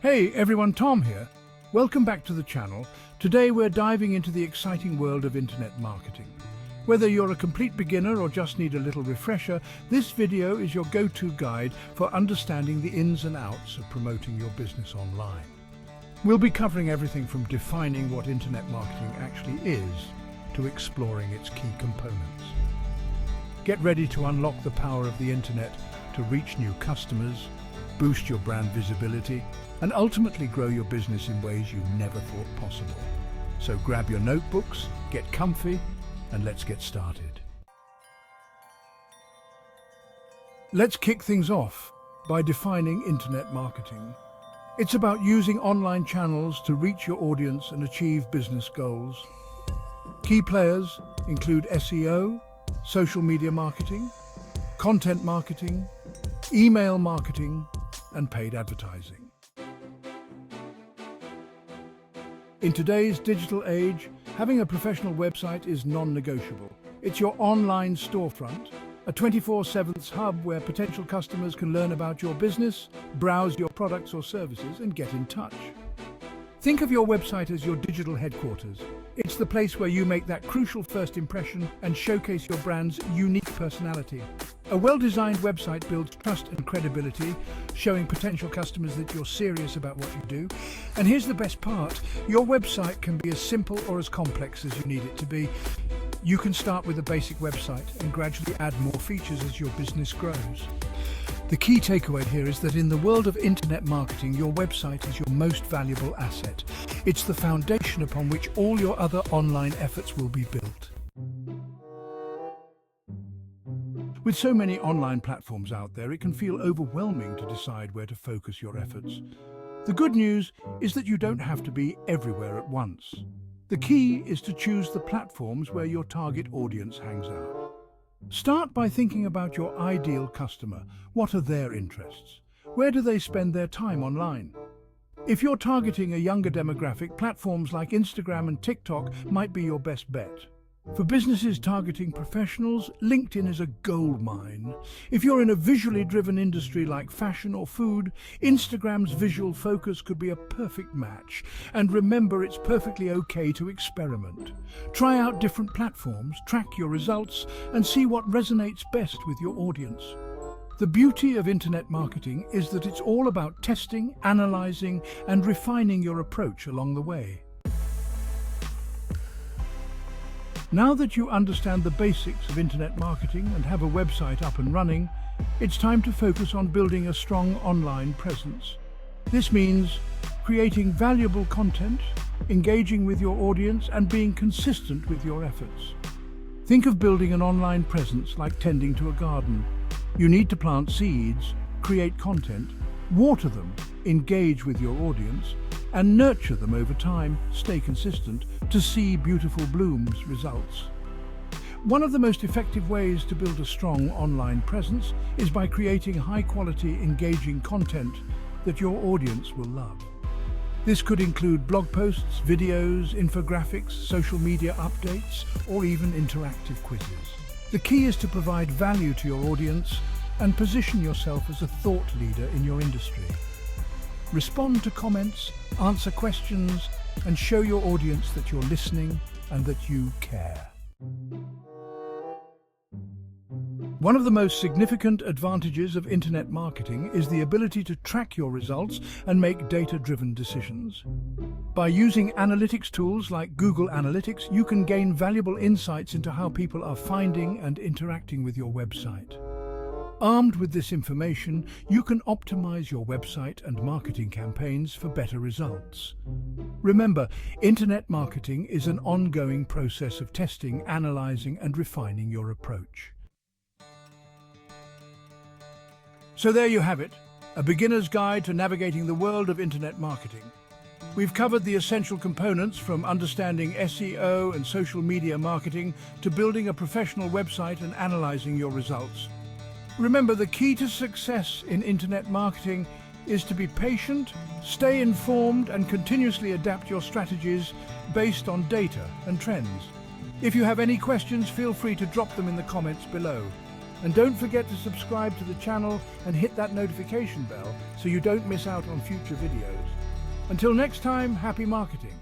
Hey everyone, Tom here. Welcome back to the channel. Today we're diving into the exciting world of internet marketing. Whether you're a complete beginner or just need a little refresher, this video is your go-to guide for understanding the ins and outs of promoting your business online. We'll be covering everything from defining what internet marketing actually is to exploring its key components. Get ready to unlock the power of the internet to reach new customers, boost your brand visibility, and ultimately grow your business in ways you never thought possible. So grab your notebooks, get comfy, and let's get started. Let's kick things off by defining internet marketing. It's about using online channels to reach your audience and achieve business goals. Key players include SEO, social media marketing, content marketing, email marketing, and paid advertising. In today's digital age, having a professional website is non-negotiable. It's your online storefront, a 24/7 hub where potential customers can learn about your business, browse your products or services, and get in touch. Think of your website as your digital headquarters. It's the place where you make that crucial first impression and showcase your brand's unique personality. A well-designed website builds trust and credibility, showing potential customers that you're serious about what you do. And here's the best part, your website can be as simple or as complex as you need it to be. You can start with a basic website and gradually add more features as your business grows. The key takeaway here is that in the world of internet marketing, your website is your most valuable asset. It's the foundation upon which all your other online efforts will be built. With so many online platforms out there, it can feel overwhelming to decide where to focus your efforts. The good news is that you don't have to be everywhere at once. The key is to choose the platforms where your target audience hangs out. Start by thinking about your ideal customer. What are their interests? Where do they spend their time online? If you're targeting a younger demographic, platforms like Instagram and TikTok might be your best bet. For businesses targeting professionals, LinkedIn is a goldmine. If you're in a visually driven industry like fashion or food, Instagram's visual focus could be a perfect match. And remember, it's perfectly okay to experiment. Try out different platforms, track your results, and see what resonates best with your audience. The beauty of internet marketing is that it's all about testing, analyzing, and refining your approach along the way. Now that you understand the basics of internet marketing and have a website up and running, it's time to focus on building a strong online presence. This means creating valuable content, engaging with your audience, and being consistent with your efforts. Think of building an online presence like tending to a garden. You need to plant seeds, create content, water them, engage with your audience, and nurture them over time. Stay consistent to see beautiful blooms results. One of the most effective ways to build a strong online presence is by creating high-quality, engaging content that your audience will love. This could include blog posts, videos, infographics, social media updates, or even interactive quizzes. The key is to provide value to your audience and position yourself as a thought leader in your industry. Respond to comments, answer questions, and show your audience that you're listening and that you care. One of the most significant advantages of internet marketing is the ability to track your results and make data-driven decisions. By using analytics tools like Google Analytics, you can gain valuable insights into how people are finding and interacting with your website. Armed with this information, you can optimize your website and marketing campaigns for better results. Remember, internet marketing is an ongoing process of testing, analyzing, and refining your approach. So there you have it, a beginner's guide to navigating the world of internet marketing. We've covered the essential components from understanding SEO and social media marketing to building a professional website and analyzing your results. Remember, the key to success in internet marketing is to be patient, stay informed, and continuously adapt your strategies based on data and trends. If you have any questions, feel free to drop them in the comments below. And don't forget to subscribe to the channel and hit that notification bell so you don't miss out on future videos. Until next time, happy marketing.